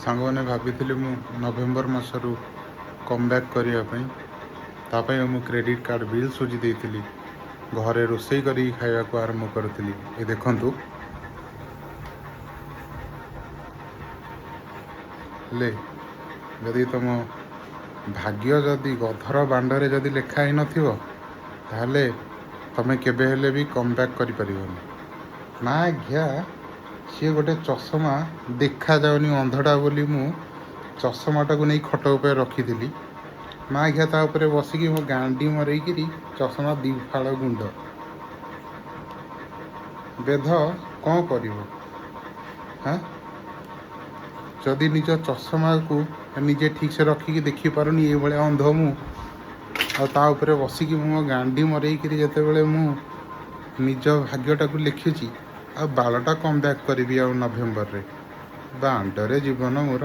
ସାଙ୍ଗମାନେ ଭାବିଥିଲି ମୁଁ ନଭେମ୍ବର ମାସରୁ କମ୍ ବ୍ୟାକ୍ କରିବା ପାଇଁ। ତା ପାଇଁ ମୁଁ କ୍ରେଡ଼ିଟ୍ କାର୍ଡ଼ ବିଲ୍ ସୁଝି ଦେଇଥିଲି। ଘରେ ରୋଷେଇ କରିକି ଖାଇବାକୁ ଆରମ୍ଭ କରିଥିଲି। ଏ ଦେଖନ୍ତୁ, ହେଲେ ଯଦି ତୁମ ଭାଗ୍ୟ ଯଦି ଗଧର ବାଣ୍ଡରେ ଯଦି ଲେଖା ହେଇନଥିବ, ତାହେଲେ ତୁମେ କେବେ ହେଲେ ବି କମ୍ ବ୍ୟାକ୍ କରିପାରିବନି। ନା ଆଜ୍ଞା, ସିଏ ଗୋଟେ ଚଷମା ଦେଖାଯାଉନି ଅନ୍ଧଟା ବୋଲି ମୁଁ ଚଷମାଟାକୁ ନେଇ ଖଟ ଉପରେ ରଖିଥିଲି। ମା ଆଜ୍ଞା ତା ଉପରେ ବସିକି ମୋ ଗାଣ୍ଡି ମରେଇକିରି ଚଷମା ଦୁଇ ଫାଳ ଗୁଣ୍ଡ। ବେଧ କ'ଣ କରିବ? ହାଁ, ଯଦି ନିଜ ଚଷମାକୁ ନିଜେ ଠିକ୍ସେ ରଖିକି ଦେଖିପାରୁନି ଏଇଭଳିଆ ଅନ୍ଧ ମୁଁ, ଆଉ ତା ଉପରେ ବସିକି ମୋ ଗାଣ୍ଡି ମରେଇକିରି ଯେତେବେଳେ ମୁଁ ନିଜ ଭାଗ୍ୟଟାକୁ ଲେଖିଛି, ଆଉ ବାଳଟା କମ୍ ବ୍ୟାକ୍ କରିବି ଆଉ ନଭେମ୍ବରରେ? ବାଣ୍ଡରେ ଜୀବନ ମୋର।